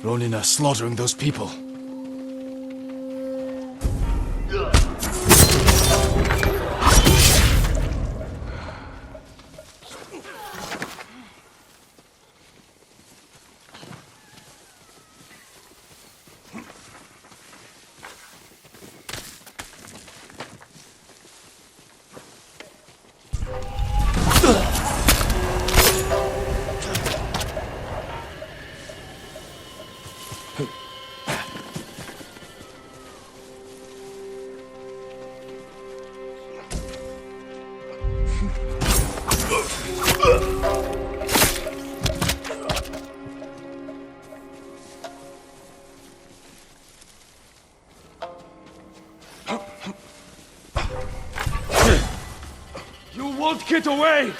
Ronin are slaughtering those people. You won't get away!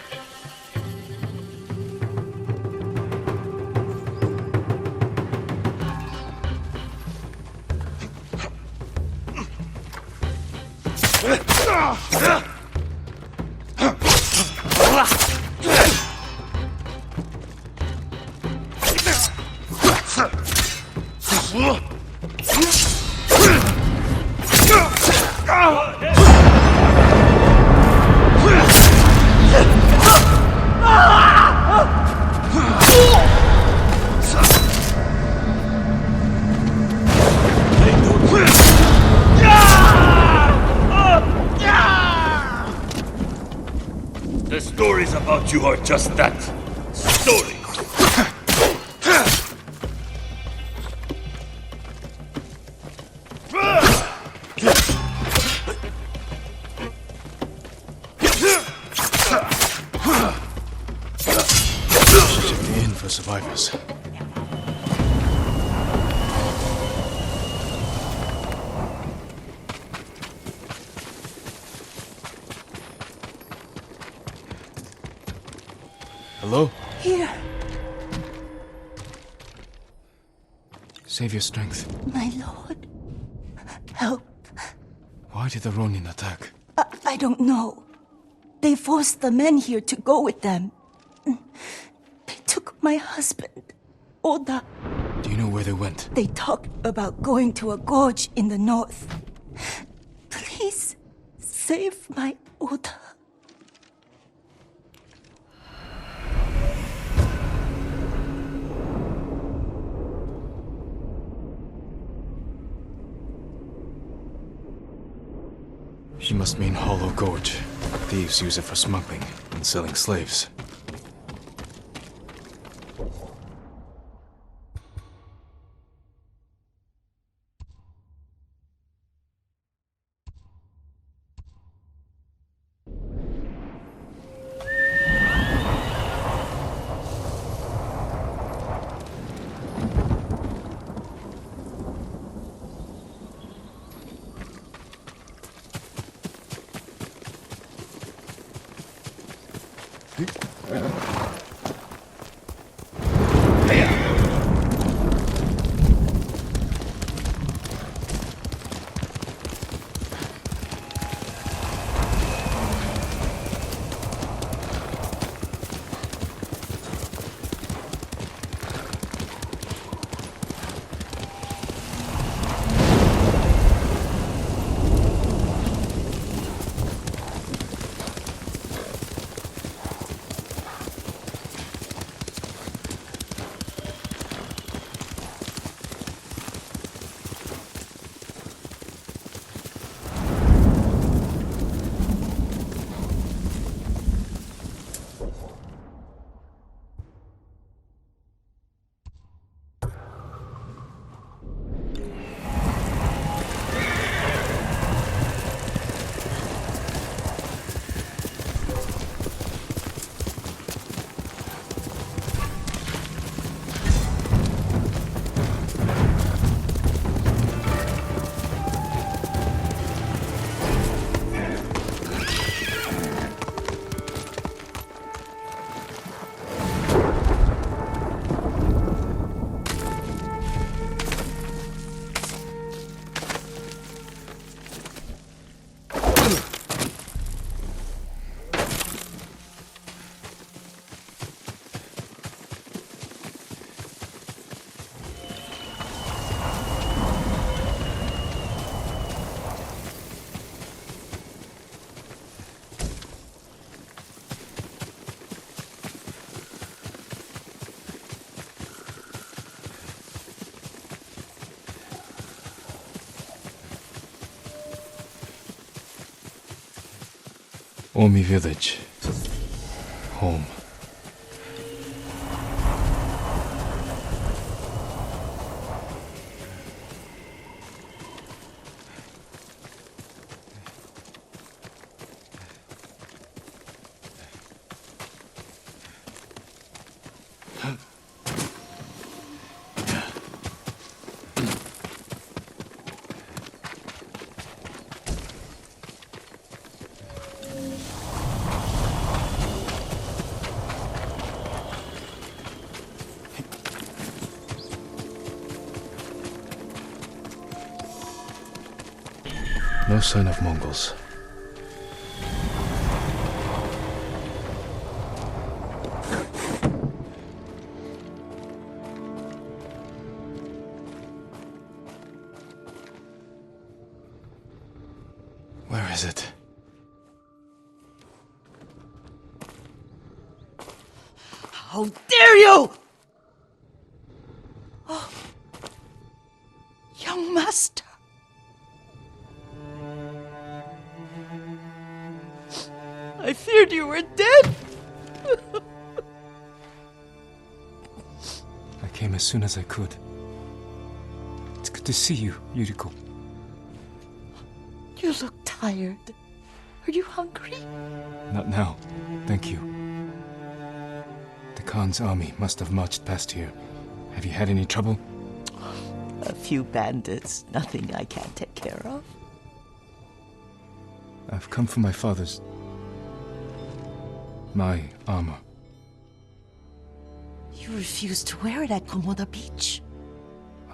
The stories about you are just that. Stories. Check the inn for survivors. Hello? Here, Save your strength. my lord. Help. Why did the Ronin attack? I don't know. They forced the men here to go with them. They took my husband, Oda. Do you know where they went? They talked about going to a gorge in the north. Please, save my Oda. She must mean Hollow Gorge. Thieves use it for smuggling and selling slaves. Omi village. Home. No sign of Mongols. Where is it? How dare you! Oh. Young master. I feared you were dead. I came as soon as I could. It's good to see you, Yuriko. You look tired. Are you hungry? Not now. Thank you. The Khan's army must have marched past here. Have you had any trouble? A few bandits. Nothing I can't take care of. I've come for my father's... my armor. You refused to wear it at Komoda Beach.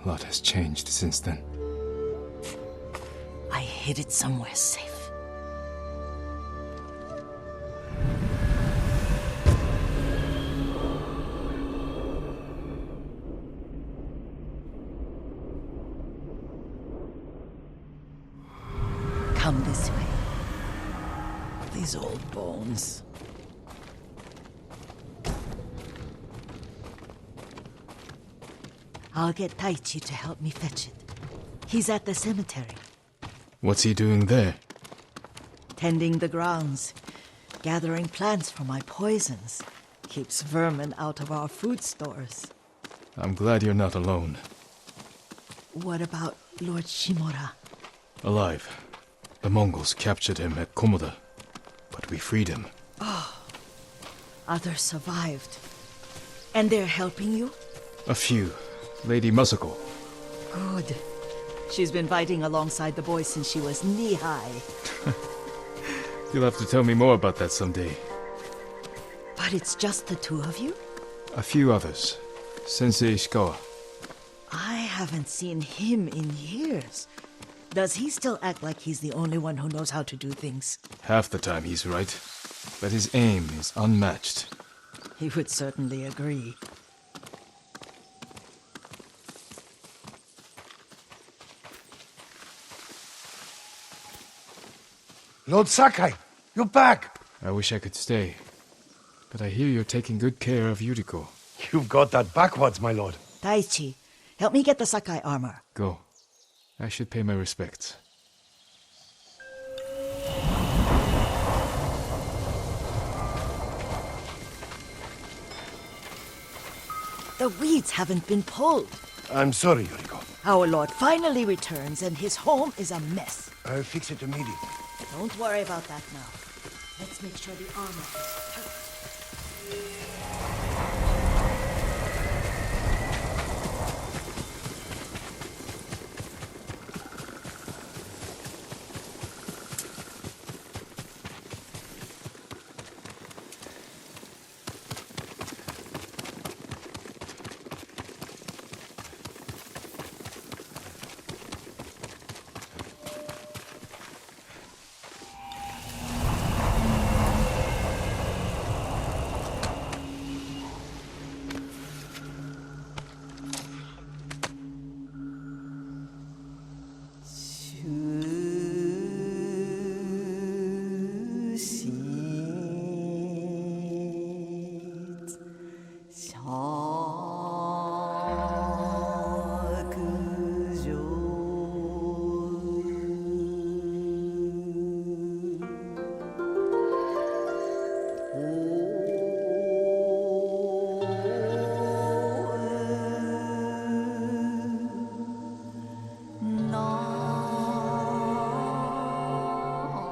A lot has changed since then. I hid it somewhere safe. Come this way. These old bones. I'll get Taichi to help me fetch it. He's at the cemetery. What's he doing there? Tending the grounds. Gathering plants for my poisons. Keeps vermin out of our food stores. I'm glad you're not alone. What about Lord Shimura? Alive. The Mongols captured him at Komoda, but we freed him. Others survived. And they're helping you? A few. Lady Masako. Good. She's been fighting alongside the boys since she was knee-high. You'll have to tell me more about that someday. But it's just the two of you? A few others. Sensei Ishikawa. I haven't seen him in years. Does he still act like he's the only one who knows how to do things? Half the time he's right, but his aim is unmatched. He would certainly agree. Lord Sakai, you're back. I wish I could stay, but I hear you're taking good care of Yuriko. You've got that backwards, my lord. Taichi, help me get the Sakai armor. Go. I should pay my respects. The weeds haven't been pulled. I'm sorry, Yuriko. Our lord finally returns and his home is a mess. I'll fix it immediately. Don't worry about that now. Let's make sure the armor is perfect.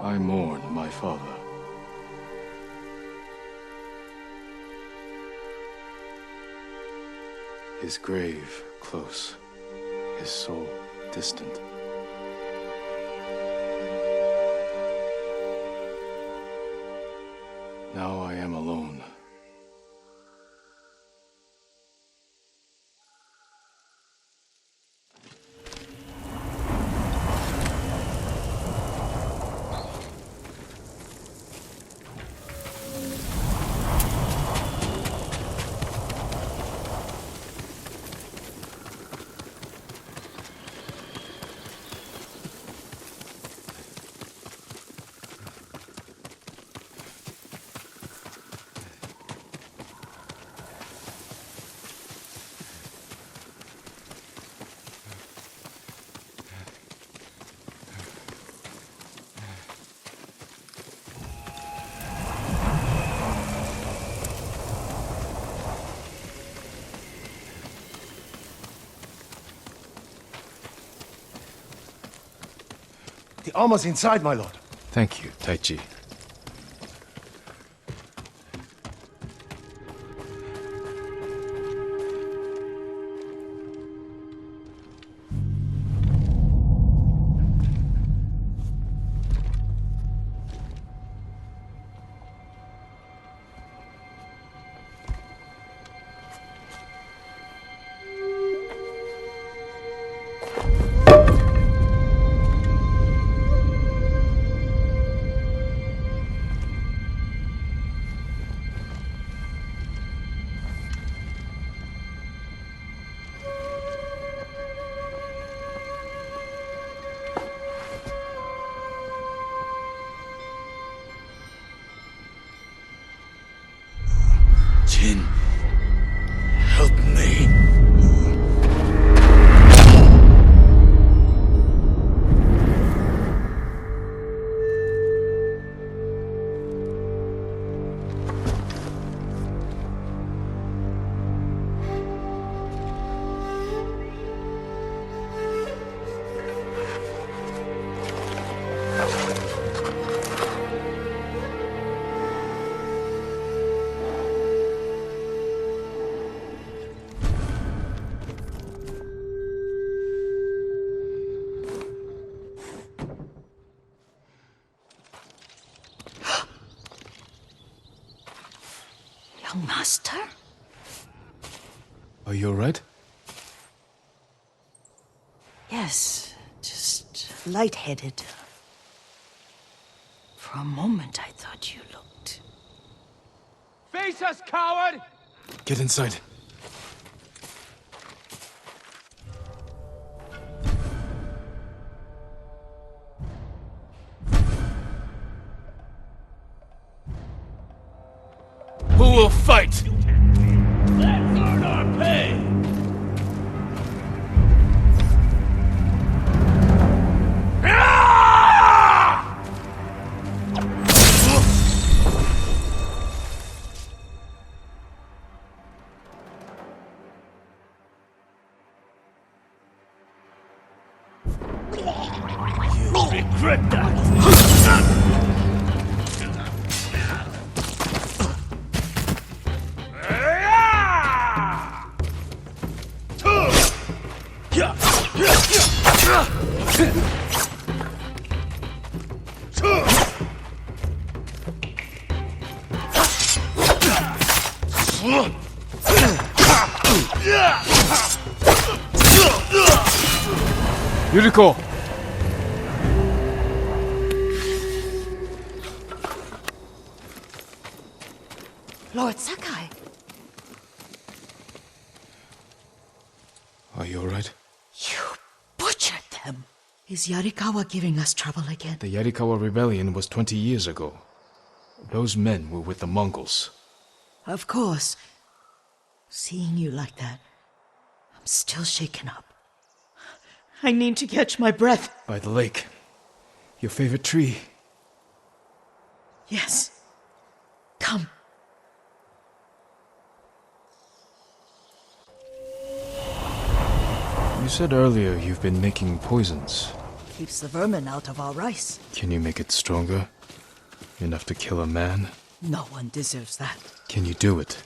I mourn my father. His grave close, his soul distant. Now I am alone. The armor's inside, my lord. Thank you, Taichi. Jin, help me. Young master? Are you alright? Yes, just lightheaded. For a moment, I thought you looked... Face us, coward! Get inside. Who will fight? Let's earn our pay! You'll regret that! Yuriko! Lord Sakai! Are you alright? You butchered them! Is Yarikawa giving us trouble again? The Yarikawa rebellion was 20 years ago. Those men were with the Mongols. Of course. Seeing you like that, I'm still shaken up. I need to catch my breath. By the lake. Your favorite tree. Yes. Come. You said earlier you've been making poisons. Keeps the vermin out of our rice. Can you make it stronger? Enough to kill a man? No one deserves that. Can you do it?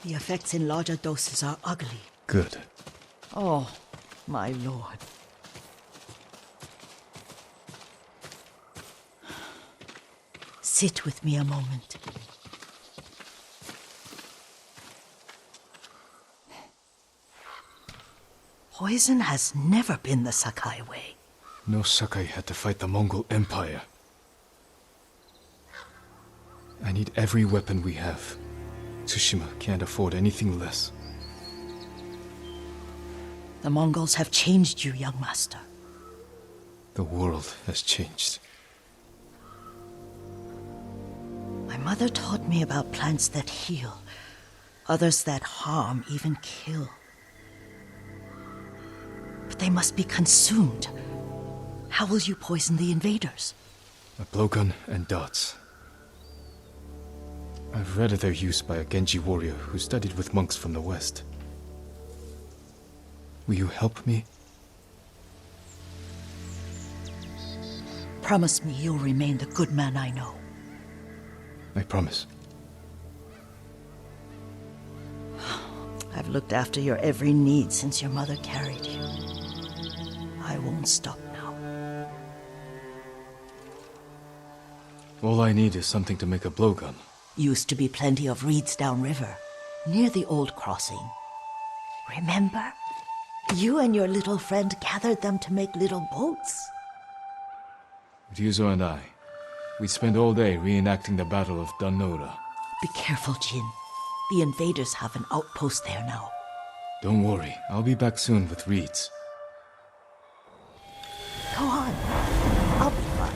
The effects in larger doses are ugly. Good. Oh, my lord. Sit with me a moment. Poison has never been the Sakai way. No Sakai had to fight the Mongol Empire. I need every weapon we have. Tsushima can't afford anything less. The Mongols have changed you, young master. The world has changed. My mother taught me about plants that heal, others that harm, even kill. But they must be consumed. How will you poison the invaders? A blowgun and darts. I've read of their use by a Genji warrior who studied with monks from the west. Will you help me? Promise me you'll remain the good man I know. I promise. I've looked after your every need since your mother carried you. I won't stop now. All I need is something to make a blowgun. Used to be plenty of reeds downriver, near the old crossing. Remember? You and your little friend gathered them to make little boats. Ryuzo and I, we'd spend all day reenacting the Battle of Danora. Be careful, Jin. The invaders have an outpost there now. Don't worry, I'll be back soon with reeds. Go on. I'll be fine.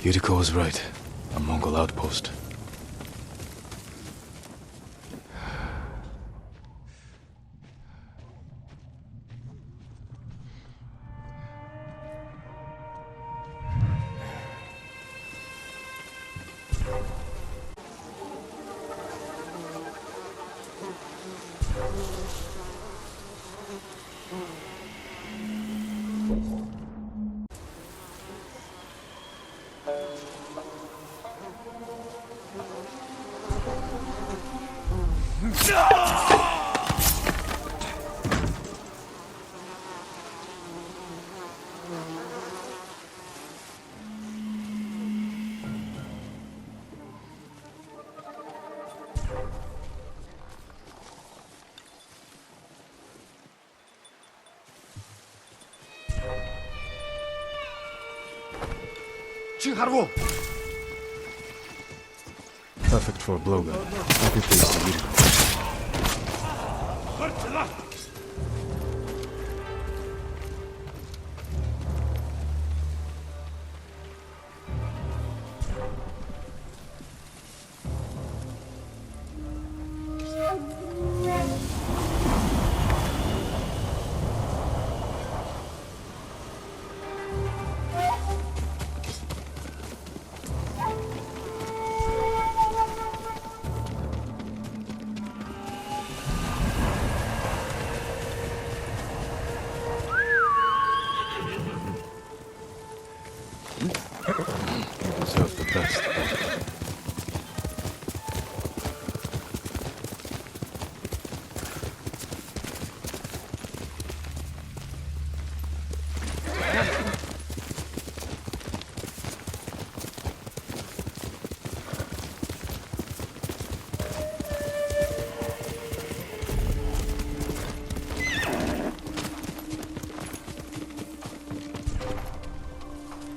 Yuriko was right. A Mongol outpost. Perfect for a blowgun. Happy place to use it.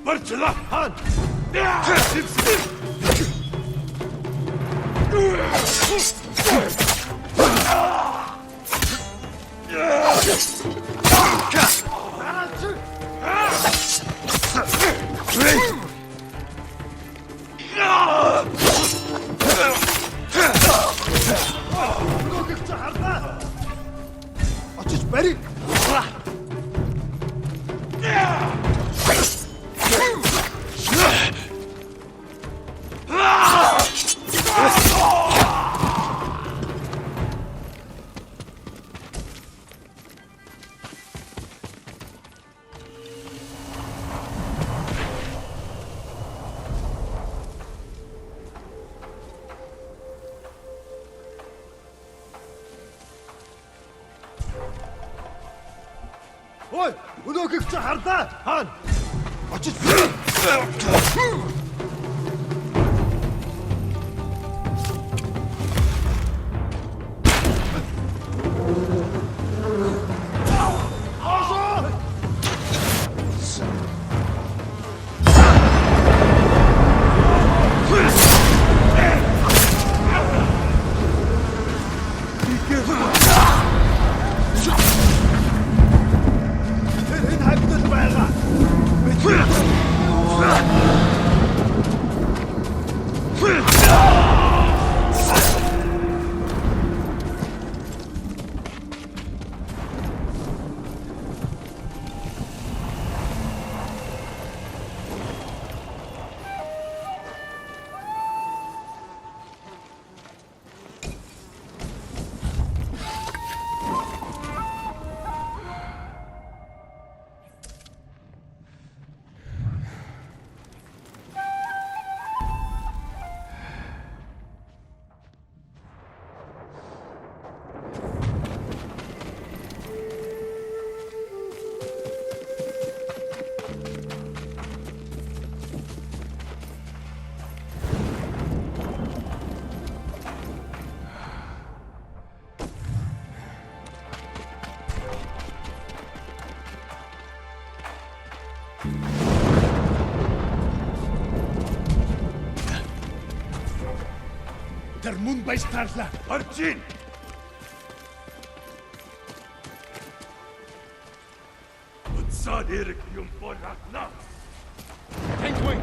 Parçala! Han! Açış beri. Oy, bunu kıkça harda. Han. Açış beri. Der mund bij startla! Archin! Wat zou Erik jong voor na? Tankwing!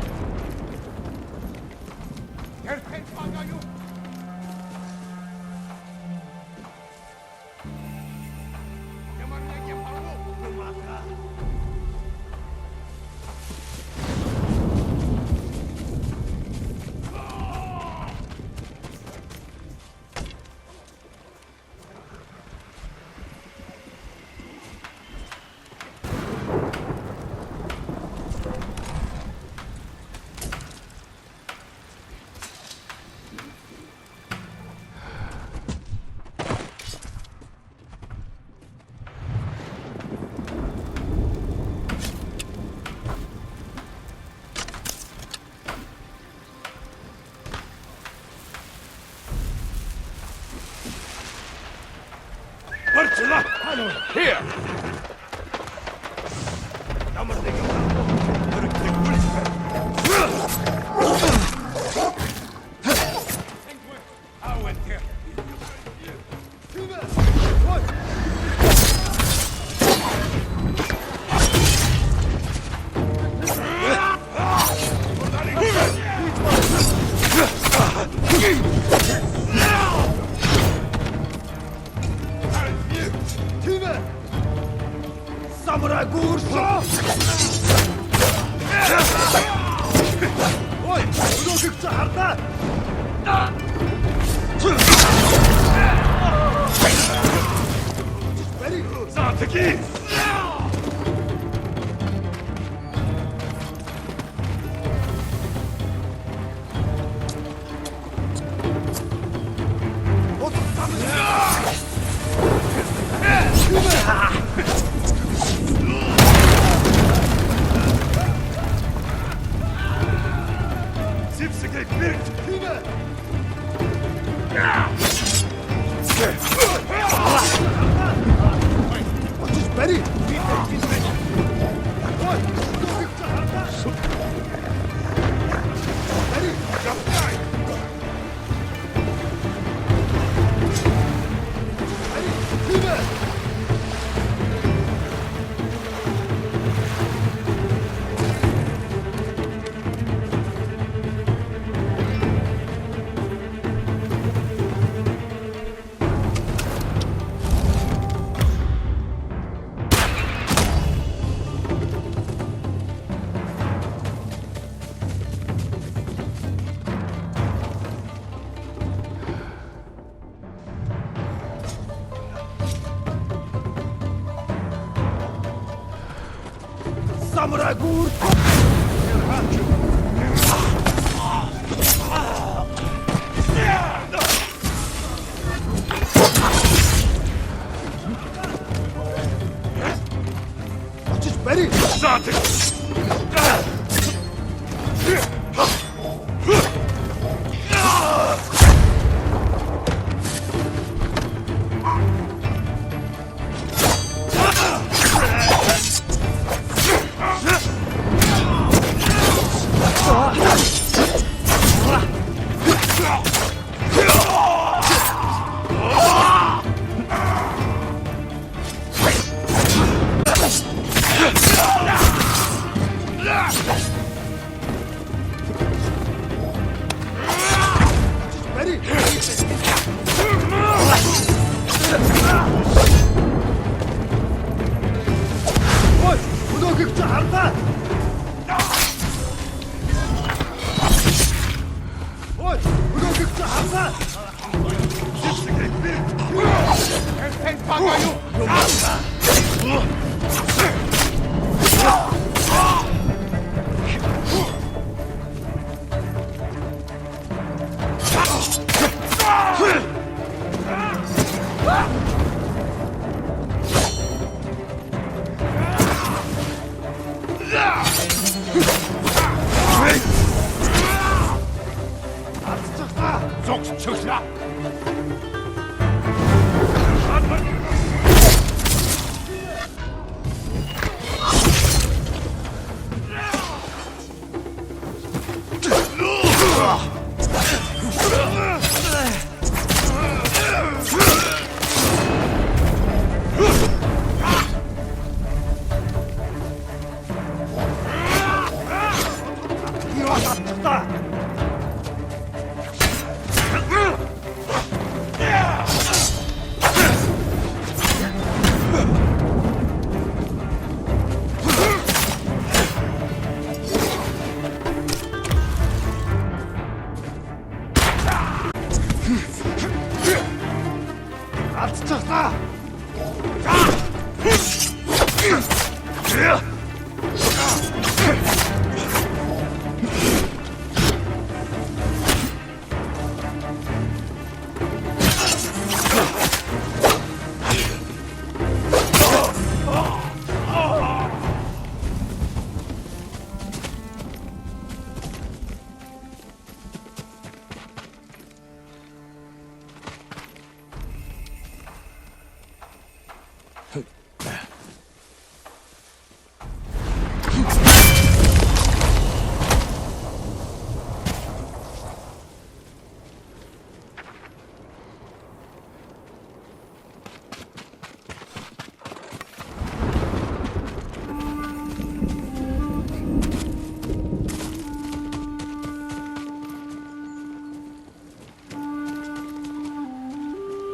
Der Tankwagen, you! Parçala! Here! I went there.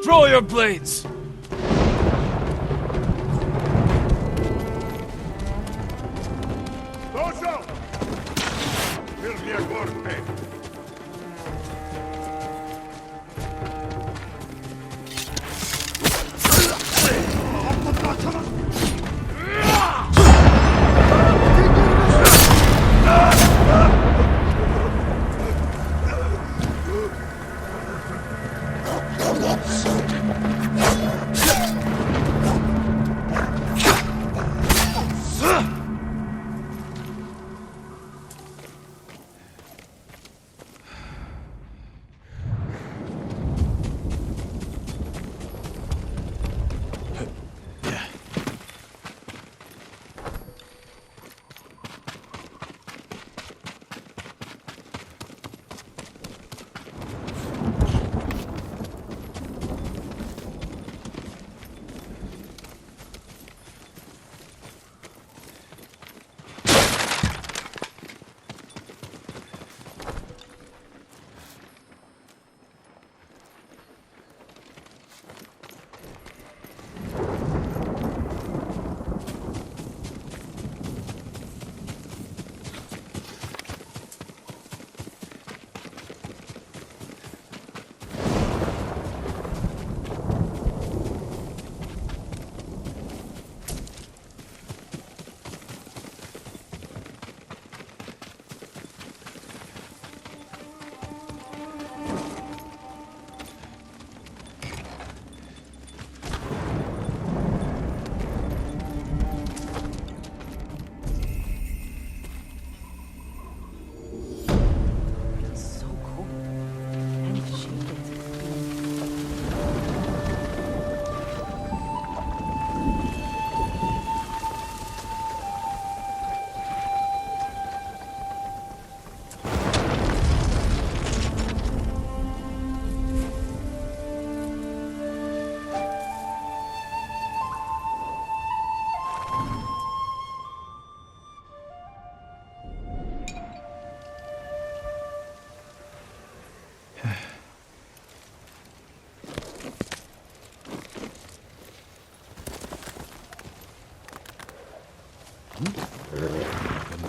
Draw your blades! Dozo! Firmi a corte!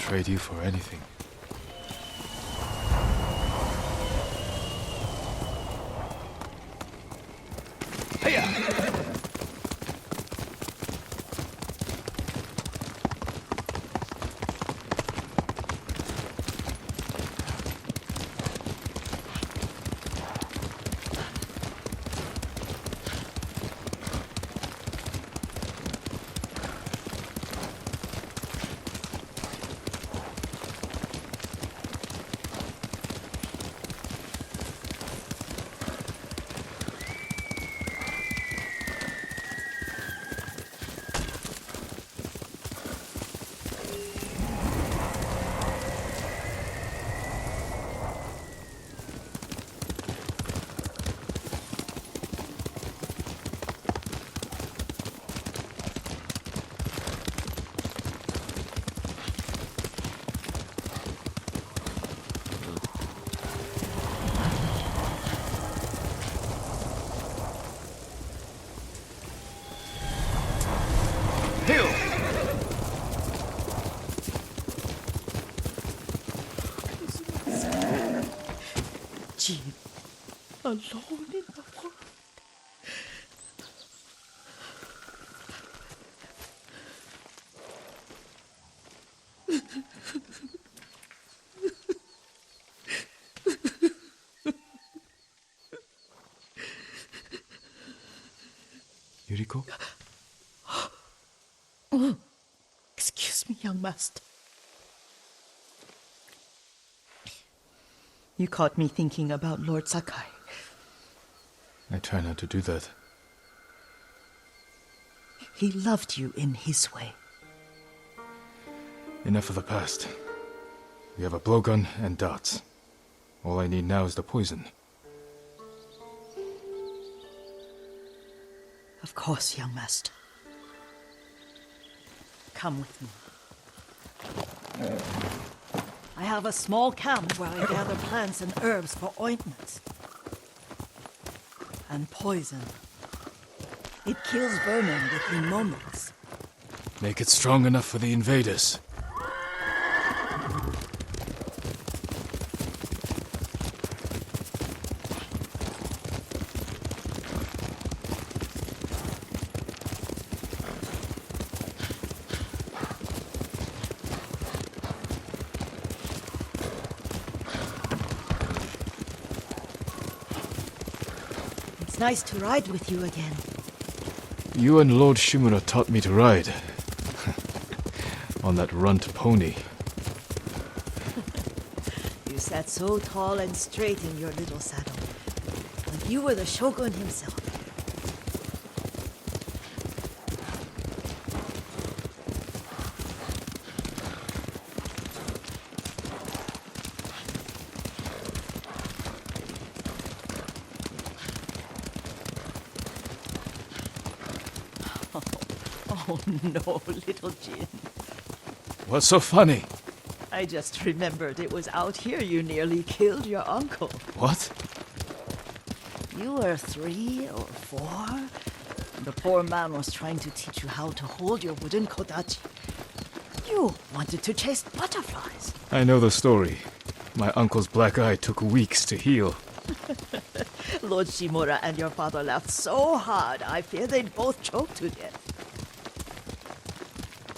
trade you for anything. Jean, alone in the world. Yuriko? Excuse me, young master. You caught me thinking about Lord Sakai. I try not to do that. He loved you in his way. Enough of the past. We have a blowgun and darts. All I need now is the poison. Of course, young master. Come with me. I have a small camp where I gather plants and herbs for ointments. And poison. It kills vermin within moments. Make it strong enough for the invaders. It's nice to ride with you again. You and Lord Shimura taught me to ride. On that runt pony. You sat so tall and straight in your little saddle. Like you were the shogun himself. Oh no, little Jin. What's so funny? I just remembered it was out here you nearly killed your uncle. What? You were 3 or 4. The poor man was trying to teach you how to hold your wooden kodachi. You wanted to chase butterflies. I know the story. My uncle's black eye took weeks to heal. Lord Shimura and your father laughed so hard, I fear they'd both choke to death.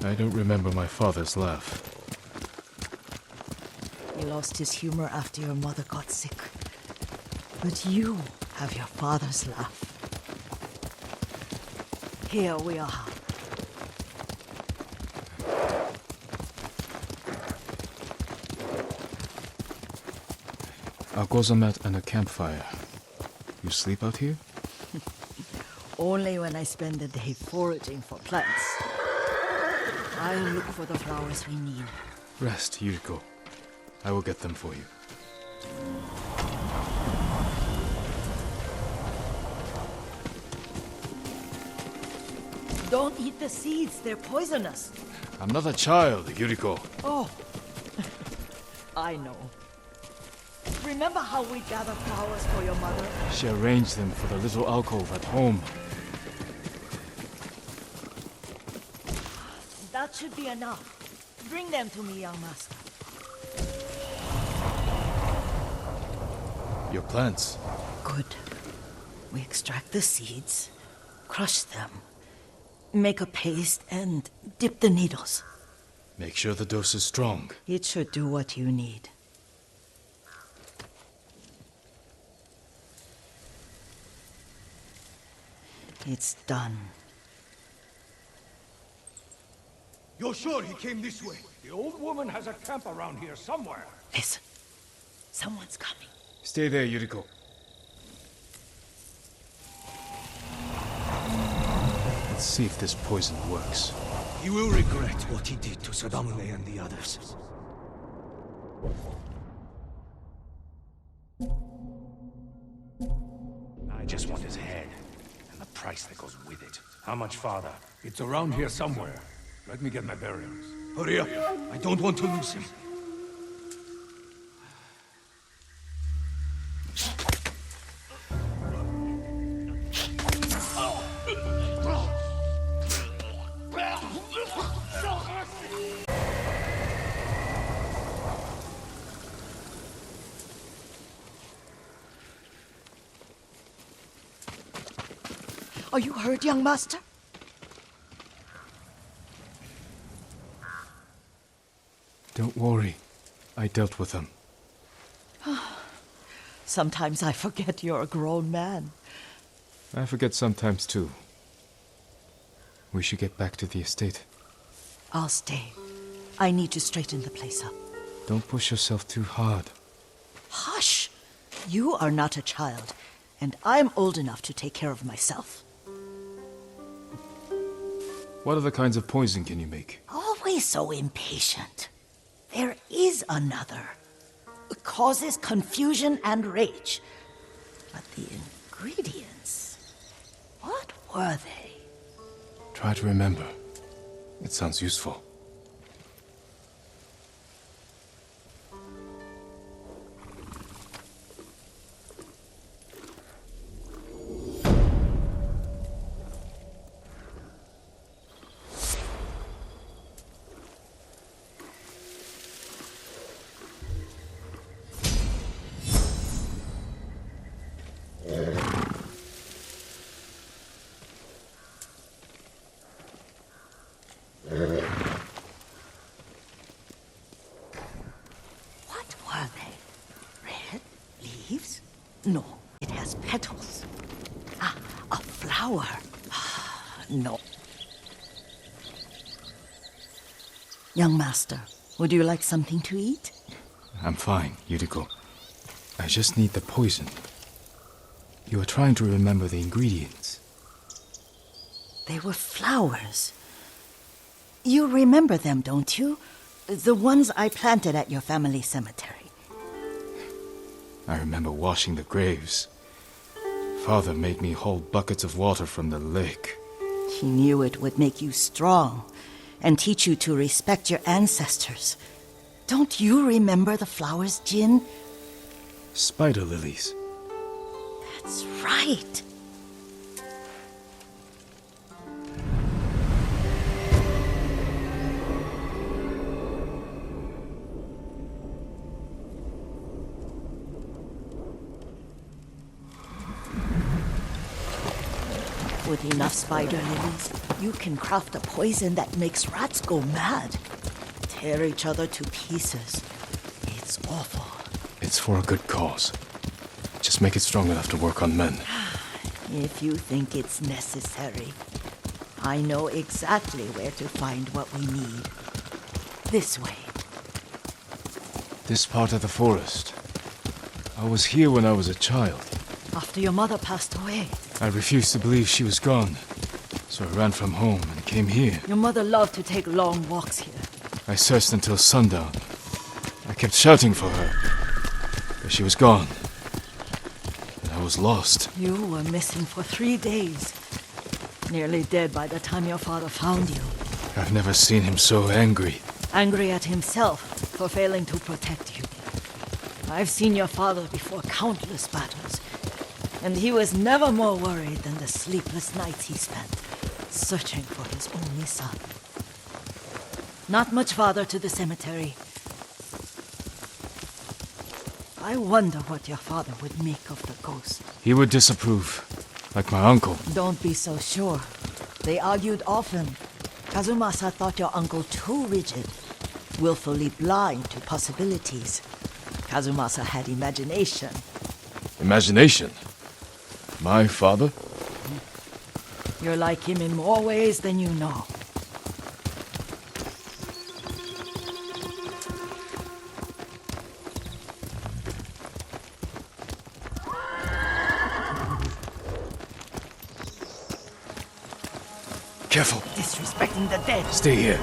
I don't remember my father's laugh. He lost his humor after your mother got sick. But you have your father's laugh. Here we are. A gozamat and a campfire. You sleep out here? Only when I spend the day foraging for plants. I'll look for the flowers we need. Rest, Yuriko. I will get them for you. Don't eat the seeds, they're poisonous. I'm not a child, Yuriko. Oh, I know. Remember how we gathered flowers for your mother? She arranged them for the little alcove at home. That should be enough. Bring them to me, young master. Your plants. Good. We extract the seeds, crush them, make a paste, and dip the needles. Make sure the dose is strong. It should do what you need. It's done. You're sure he came this way? The old woman has a camp around here somewhere. Listen. Someone's coming. Stay there, Yuriko. Let's see if this poison works. He will regret what he did to Sadamune and the others. I just want his head. And the price that goes with it. How much farther? It's around here somewhere. Let me get my bearings. Hurry up. I don't want to lose him. Are you hurt, young master? Don't worry. I dealt with them. Sometimes I forget you're a grown man. I forget sometimes too. We should get back to the estate. I'll stay. I need to straighten the place up. Don't push yourself too hard. Hush! You are not a child, and I'm old enough to take care of myself. What other kinds of poison can you make? Always so impatient. There is another. It causes confusion and rage. But the ingredients... what were they? Try to remember. It sounds useful. What were they? Red leaves? No, it has petals. Ah, a flower. No. Young master, would you like something to eat? I'm fine, Yuriko. I just need the poison. You are trying to remember the ingredients. They were flowers. You remember them, don't you? The ones I planted at your family cemetery. I remember washing the graves. Father made me hold buckets of water from the lake. He knew it would make you strong and teach you to respect your ancestors. Don't you remember the flowers, Jin? Spider lilies. That's right. With enough spider lilies, you can craft a poison that makes rats go mad. Tear each other to pieces. It's awful. It's for a good cause. Just make it strong enough to work on men. If you think it's necessary, I know exactly where to find what we need. This way. This part of the forest. I was here when I was a child. After your mother passed away. I refused to believe she was gone. So I ran from home and came here. Your mother loved to take long walks here. I searched until sundown. I kept shouting for her. But she was gone. And I was lost. You were missing for 3 days. Nearly dead by the time your father found you. I've never seen him so angry. Angry at himself for failing to protect you. I've seen your father before countless battles. And he was never more worried than the sleepless nights he spent searching for his only son. Not much farther to the cemetery. I wonder what your father would make of the ghost. He would disapprove, like my uncle. Don't be so sure. They argued often. Kazumasa thought your uncle too rigid, willfully blind to possibilities. Kazumasa had imagination. Imagination? My father? You're like him in more ways than you know. Careful. Disrespecting the dead. Stay here.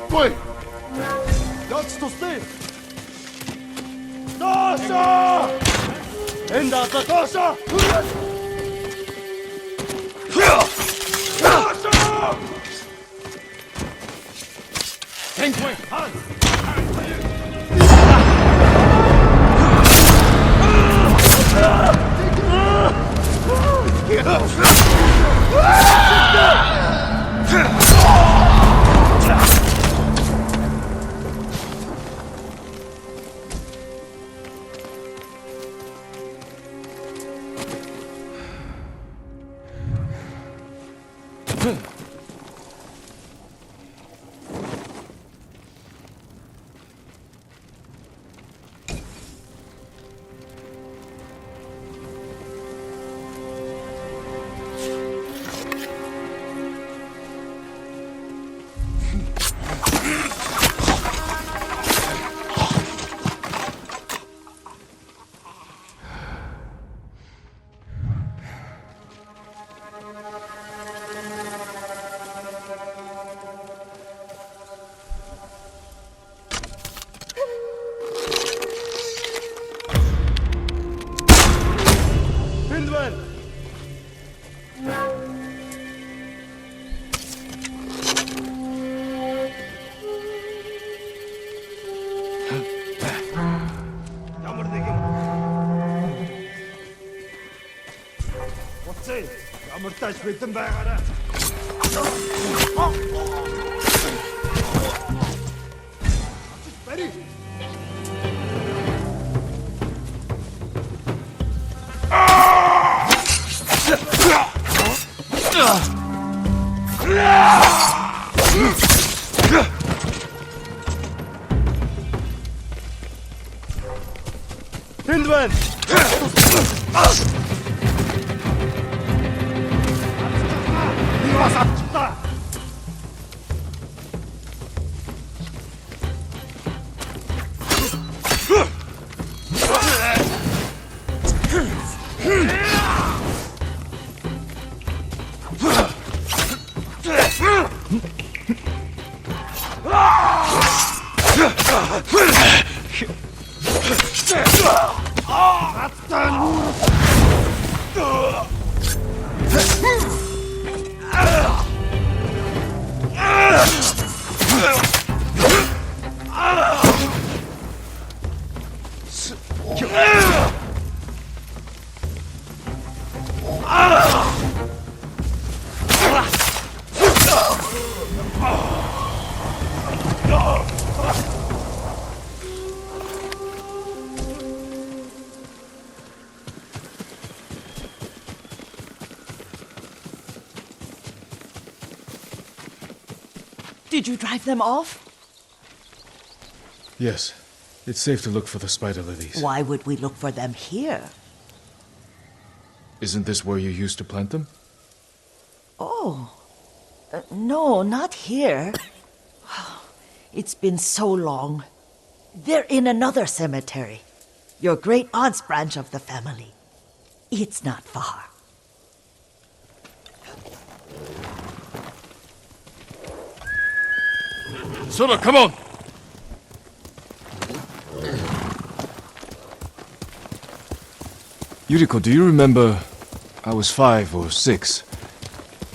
Wait! That's stay! Tosha! Enda the Tosha! Tosha! Think way! Ямар тааш бэлэн байгаарай. Бари. Тэндвэн. Did you drive them off? Yes. It's safe to look for the spider lilies. Why would we look for them here? Isn't this where you used to plant them? Oh. No, not here. It's been so long. They're in another cemetery. Your great-aunt's branch of the family. It's not far. Sora, come on! Yuriko, do you remember? I was 5 or 6.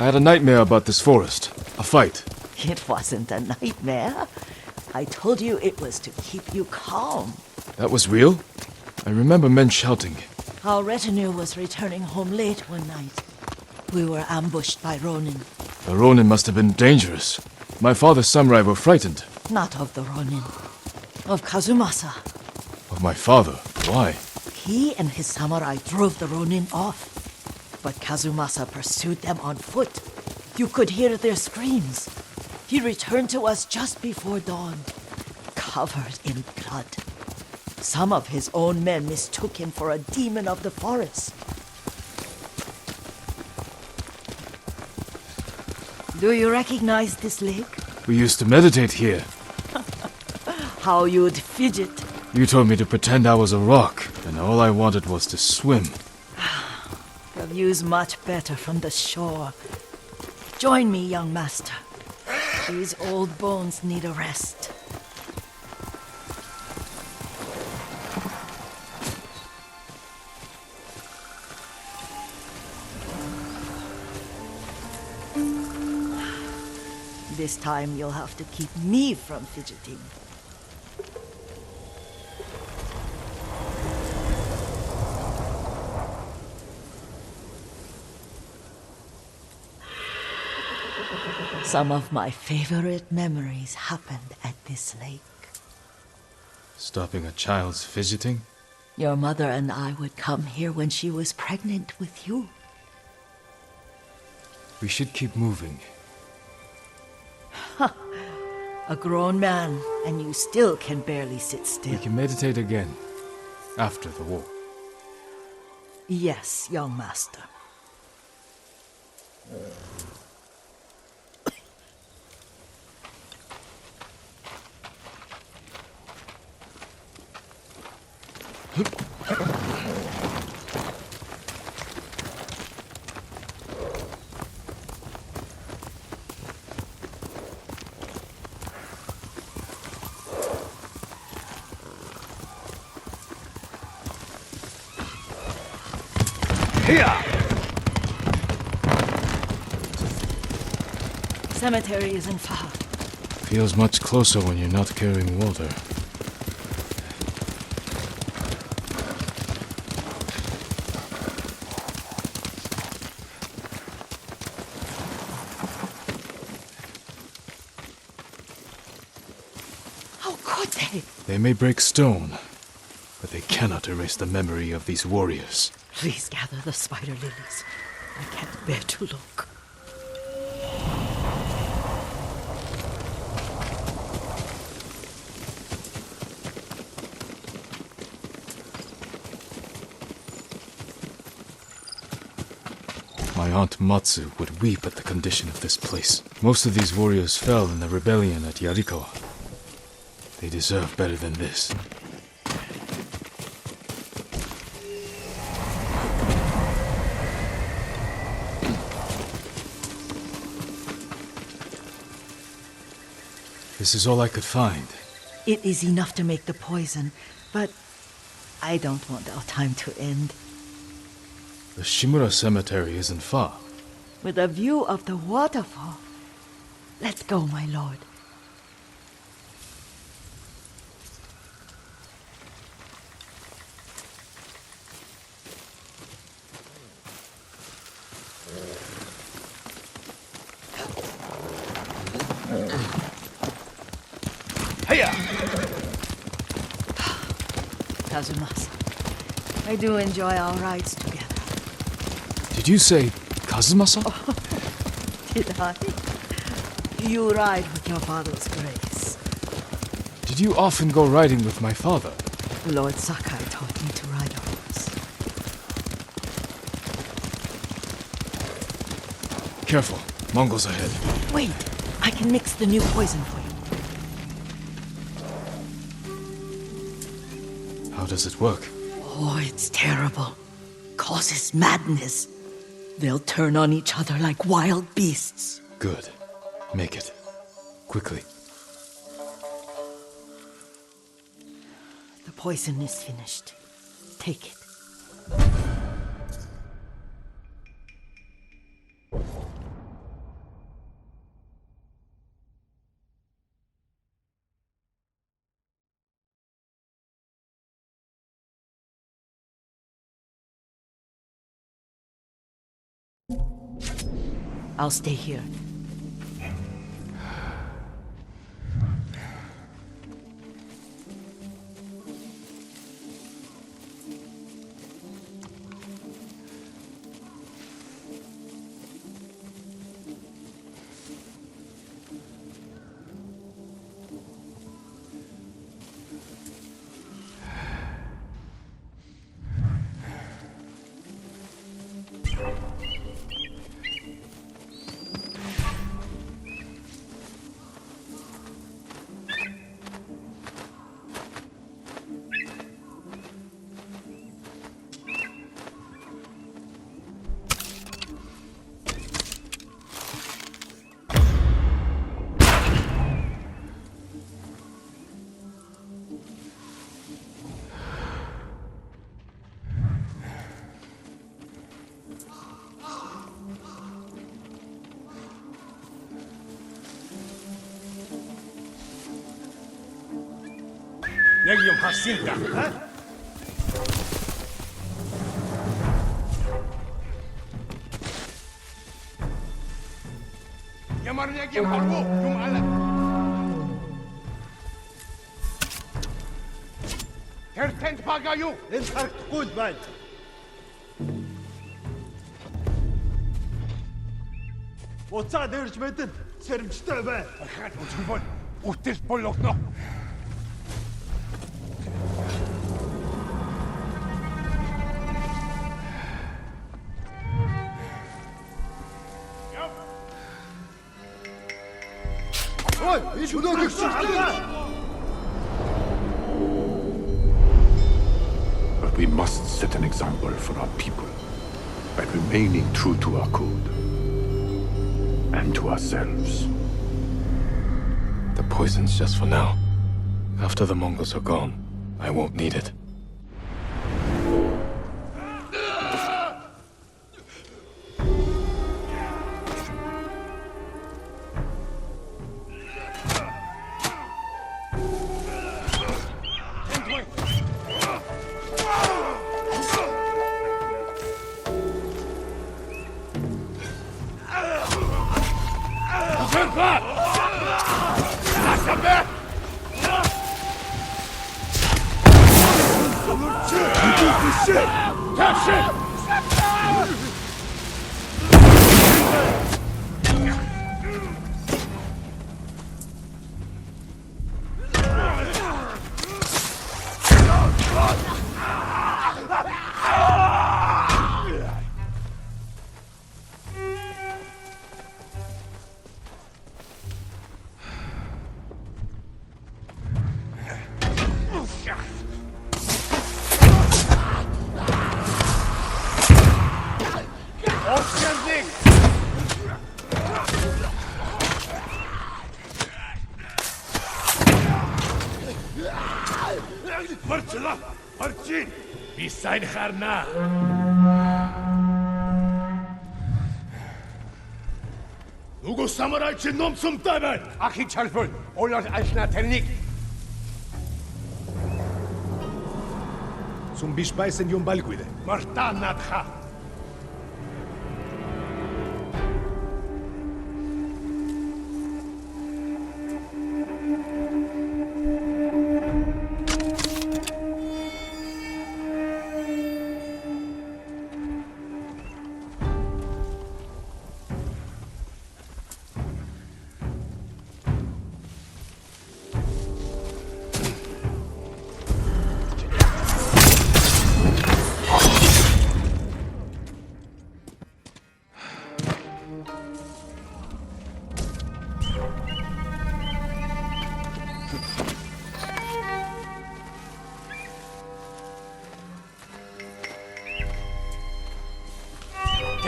I had a nightmare about this forest. A fight. It wasn't a nightmare. I told you it was to keep you calm. That was real? I remember men shouting. Our retinue was returning home late one night. We were ambushed by Ronin. The Ronin must have been dangerous. My father's samurai were frightened. Not of the Ronin. Of Kazumasa. Of my father? Why? He and his samurai drove the Ronin off. But Kazumasa pursued them on foot. You could hear their screams. He returned to us just before dawn, covered in blood. Some of his own men mistook him for a demon of the forest. Do you recognize this lake? We used to meditate here. How you'd fidget. You told me to pretend I was a rock, and all I wanted was to swim. The view's much better from the shore. Join me, young master. These old bones need a rest. This time you'll have to keep me from fidgeting. Some of my favorite memories happened at this lake. Stopping a child's fidgeting? Your mother and I would come here when she was pregnant with you. We should keep moving. A grown man, and you still can barely sit still. We can meditate again. After the war. Yes, young master. Cemetery isn't far. Feels much closer when you're not carrying water. How could they? They may break stone, but they cannot erase the memory of these warriors. Please gather the spider lilies. I can't bear to look. My aunt Matsu would weep at the condition of this place. Most of these warriors fell in the rebellion at Yarikawa. They deserve better than this. This is all I could find. It is enough to make the poison, but I don't want our time to end. The Shimura Cemetery isn't far. With a view of the waterfall. Let's go, my lord. Kazumasa, I do enjoy our rides together. Did you say Kazumasa? Did I? You ride with your father's grace. Did you often go riding with my father? Lord Sakai taught me to ride a horse. Careful. Mongols ahead. Wait, I can mix the new poison for you. How does it work? Oh, it's terrible. Causes madness. They'll turn on each other like wild beasts. Good. Make it. Quickly. The poison is finished. Take it. I'll stay here. 내기용 학신다. 야마르 내기용 하고 좀 알라. Hertent pagayu. انت حرك تقود بعد. وتصعد يرج ميتن سير مشتعبان. أخذ وجبون وتش بلوكنا. But we must set an example for our people by remaining true to our code and to ourselves. The poison's just for now. After the Mongols are gone, I won't need it. Marcela, Marcin, beside her now. 누구 사무라이치 놈숨 따면 아키 철분 올라 알시나 텔닉. Zum Bispeisen Jum Balguide. مرتان نادخا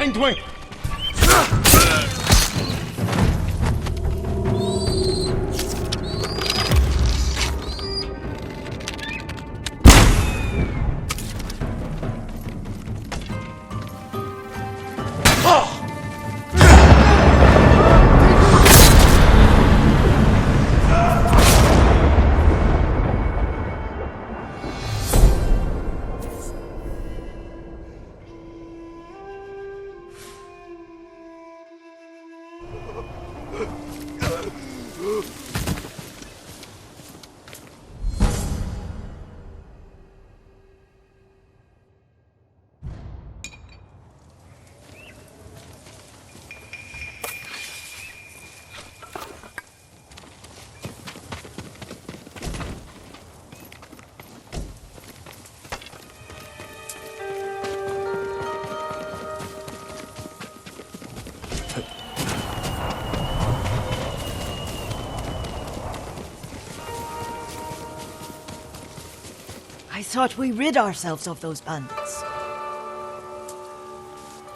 Find me! I thought we rid ourselves of those bandits.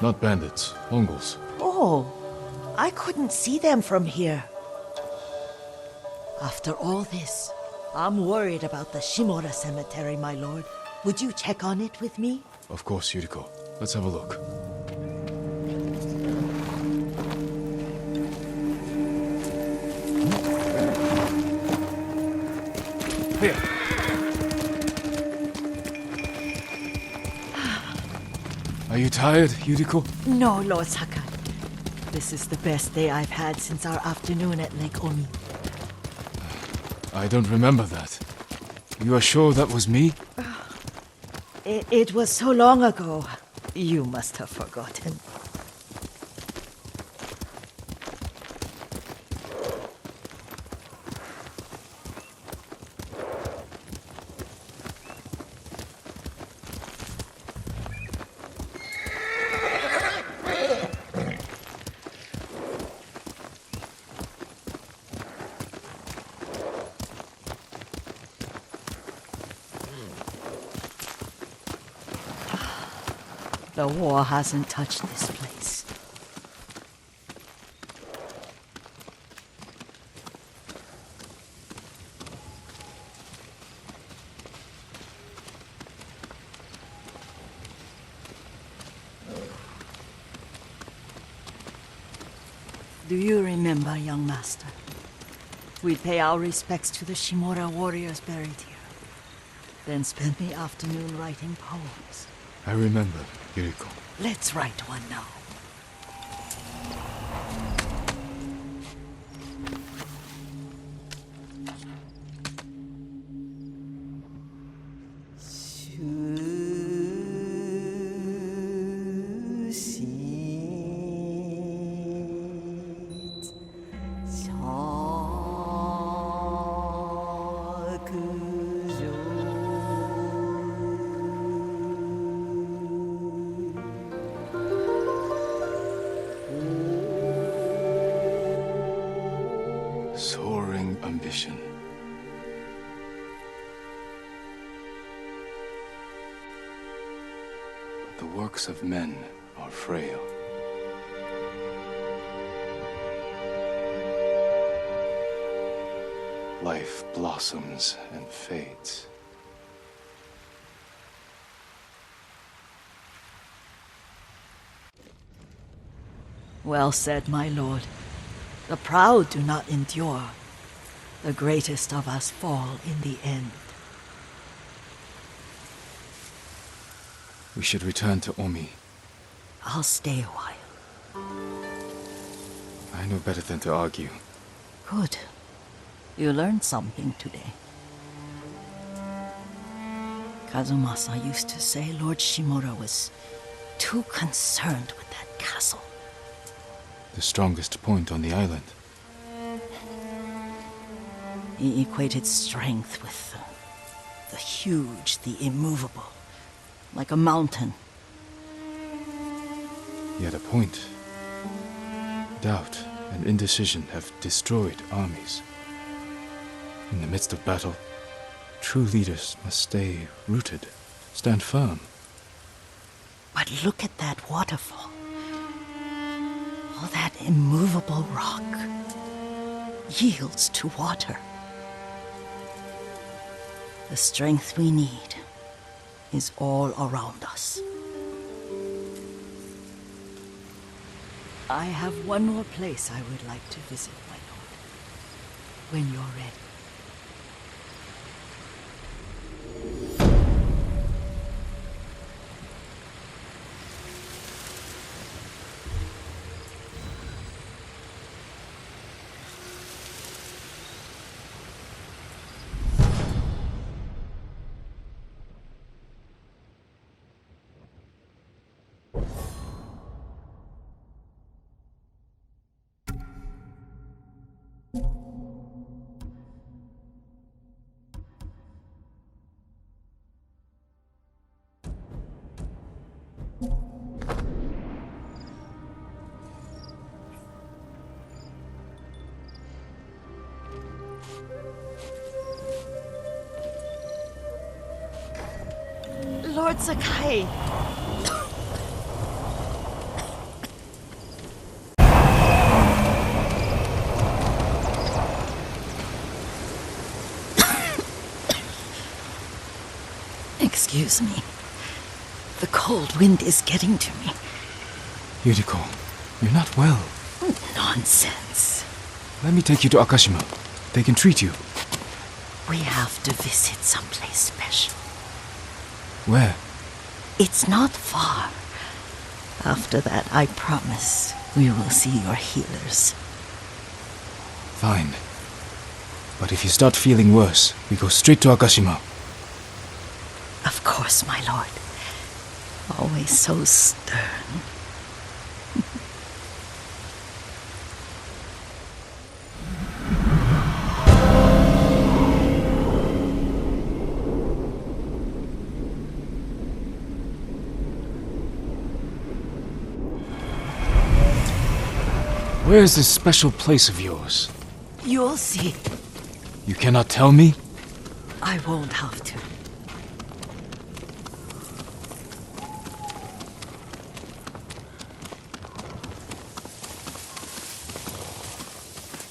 Not bandits, Mongols. Oh, I couldn't see them from here. After all this, I'm worried about the Shimura cemetery, my lord. Would you check on it with me? Of course, Yuriko. Let's have a look. Here. Are you tired, Yuriko? No, Lord Sakai. This is the best day I've had since our afternoon at Lake Omi. I don't remember that. You are sure that was me? It was so long ago. You must have forgotten. The war hasn't touched this place. Do you remember, young master? We'd pay our respects to the Shimura warriors buried here, then spend the afternoon writing poems. I remember, Yuriko. Let's write one now. Soaring ambition. But the works of men are frail. Life blossoms and fades. Well said, my lord. The proud do not endure. The greatest of us fall in the end. We should return to Omi. I'll stay a while. I know better than to argue. Good. You learned something today. Kazumasa used to say Lord Shimura was too concerned with that castle. The strongest point on the island. He equated strength with the huge, the immovable, like a mountain. Yet a point. Doubt and indecision have destroyed armies. In the midst of battle, true leaders must stay rooted, stand firm. But look at that waterfall. Oh, that immovable rock yields to water. The strength we need is all around us. I have one more place I would like to visit, my lord. When you're ready. Lord Sakai. Excuse me. The cold wind is getting to me. Yuriko, you're not well. Nonsense. Let me take you to Akashima. They can treat you. We have to visit someplace special. Where? It's not far. After that, I promise we will see your healers. Fine. But if you start feeling worse, we go straight to Akashima. Of course, my lord. Always so stern. Where is this special place of yours? You'll see. You cannot tell me? I won't have to.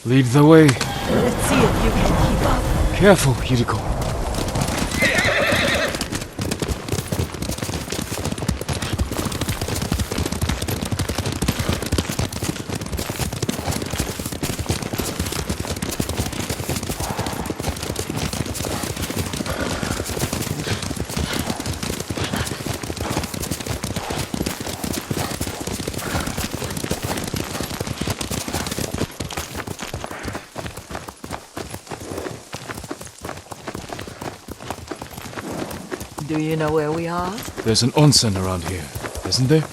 Lead the way. Let's see if you can keep up. Careful, Yuriko. Do you know where we are? There's an onsen around here, isn't there?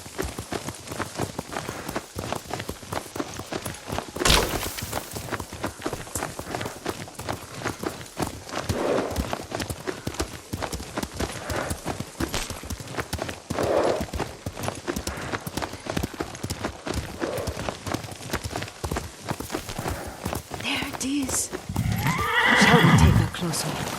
There it is. Shall we take a closer look?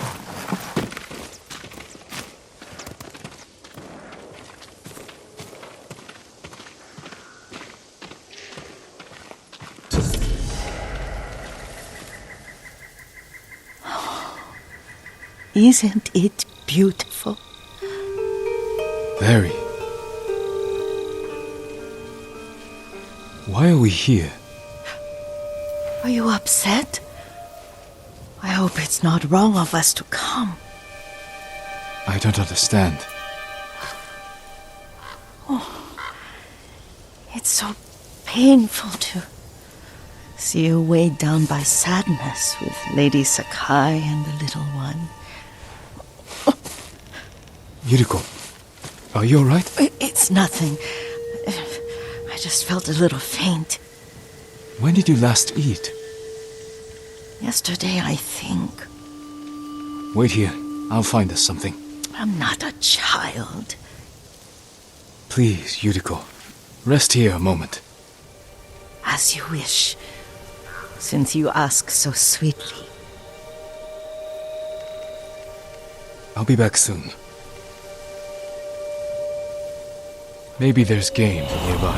Isn't it beautiful? Very. Why are we here? Are you upset? I hope it's not wrong of us to come. I don't understand. It's so painful to see you weighed down by sadness with Lady Sakai and the little one. Yuriko, are you alright? It's nothing. I just felt a little faint. When did you last eat? Yesterday, I think. Wait here. I'll find us something. I'm not a child. Please, Yuriko. Rest here a moment. As you wish, since you ask so sweetly. I'll be back soon. Maybe there's game nearby.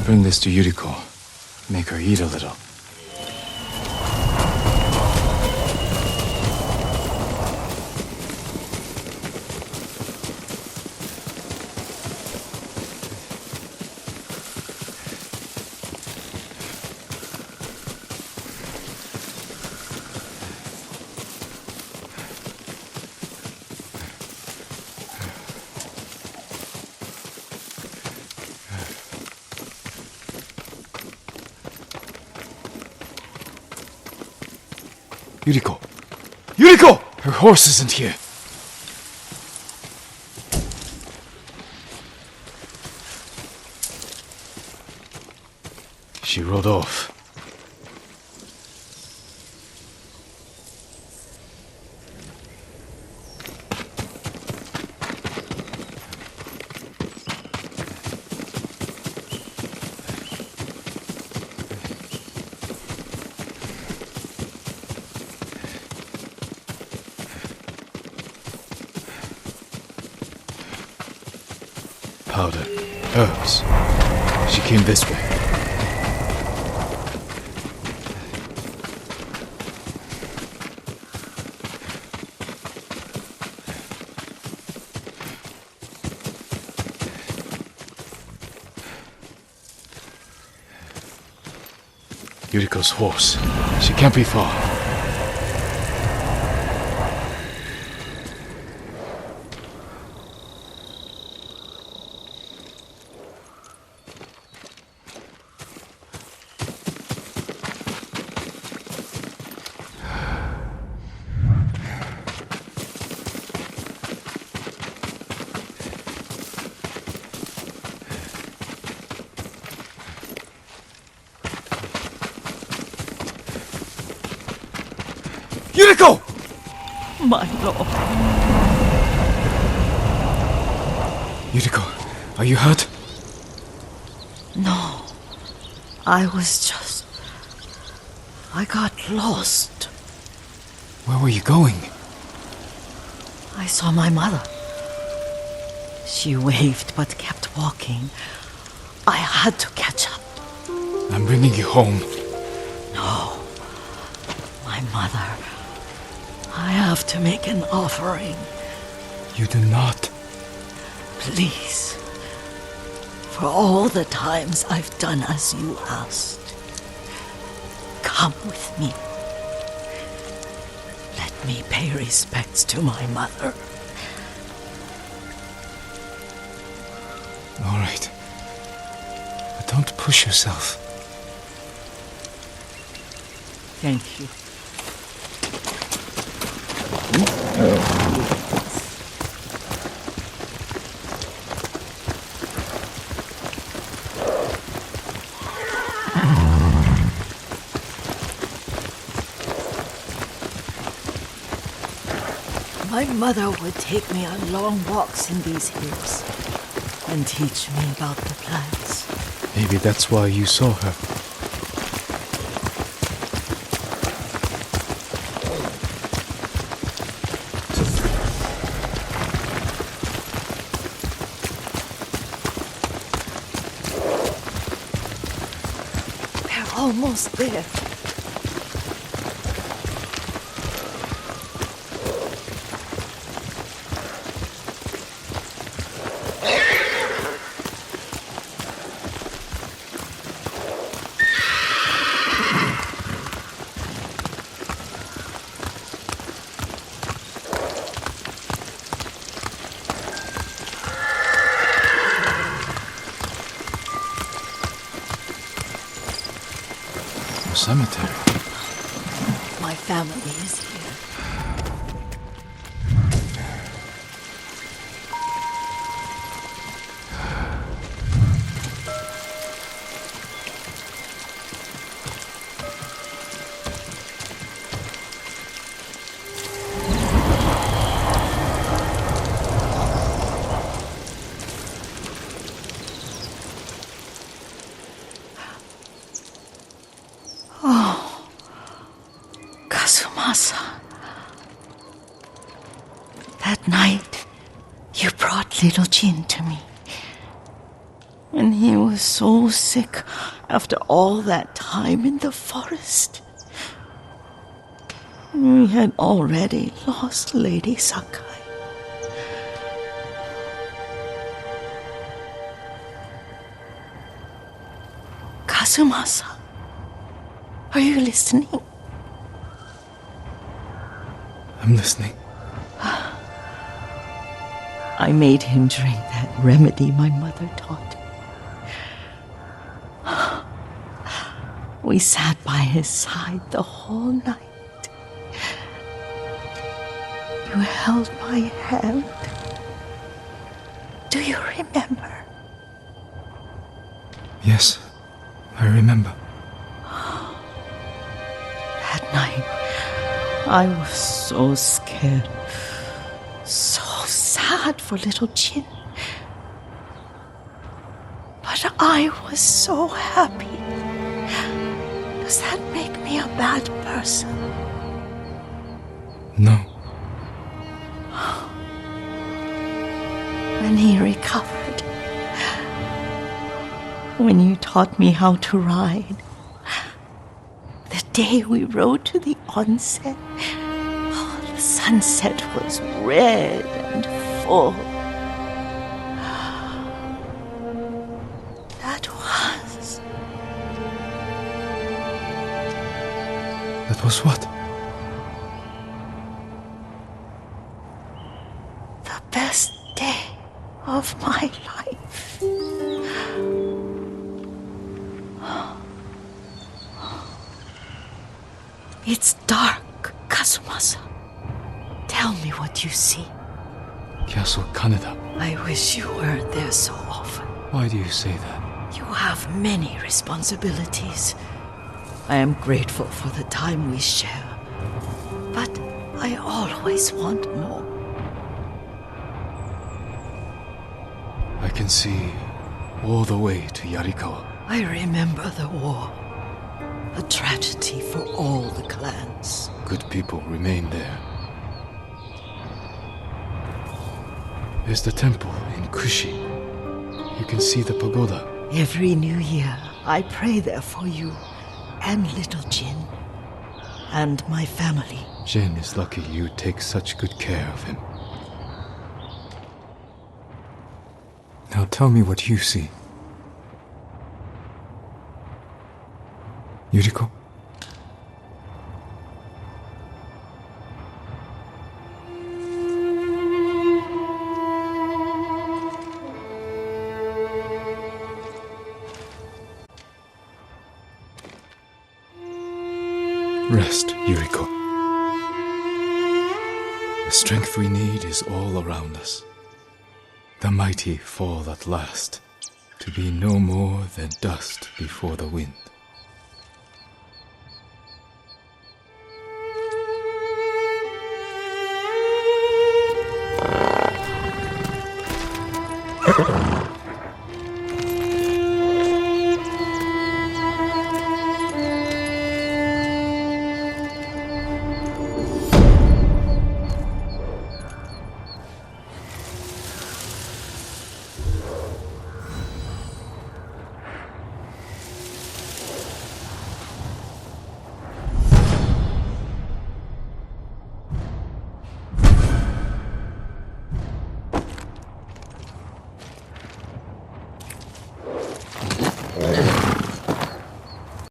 bring this to Yuriko. Make her eat a little. Yuriko! Yuriko! Her horse isn't here. She rode off. Powder. Herbs. She came this way. Yuriko's horse. She can't be far. Yuriko! My lord. Yuriko, are you hurt? No. I got lost. Where were you going? I saw my mother. She waved but kept walking. I had to catch up. I'm bringing you home. No. My mother. I have to make an offering. You do not. Please. For all the times I've done as you asked. Come with me. Let me pay respects to my mother. All right. But don't push yourself. Thank you. My mother would take me on long walks in these hills and teach me about the plants. Maybe that's why you saw her. We're almost there. Cemetery. My family is here. That night, you brought little Jin to me. And he was so sick after all that time in the forest. We had already lost Lady Sakai. Kazumasa, are you listening? I'm listening. I made him drink that remedy my mother taught him. We sat by his side the whole night. You held my hand. Do you remember? Yes, I remember. That night, I was so scared, so sad for little Jin. But I was so happy. Does that make me a bad person? No. When he recovered, when you taught me how to ride, the day we rode to the onsen, the sunset was red and full. That was what? The best day of my life. It's dark, Kazumasa. Tell me what you see. Castle Kaneda. I wish you weren't there so often. Why do you say that? You have many responsibilities. I am grateful for the time we share, but I always want more. I can see all the way to Yarikawa. I remember the war, a tragedy for all the clans. Good people remain there. There's the temple in Kushi. You can see the pagoda. Every new year, I pray there for you and little Jin and my family. Jin is lucky you take such good care of him. Now tell me what you see. Yuriko? Rest, Yuriko. The strength we need is all around us. The mighty fall at last, to be no more than dust before the wind.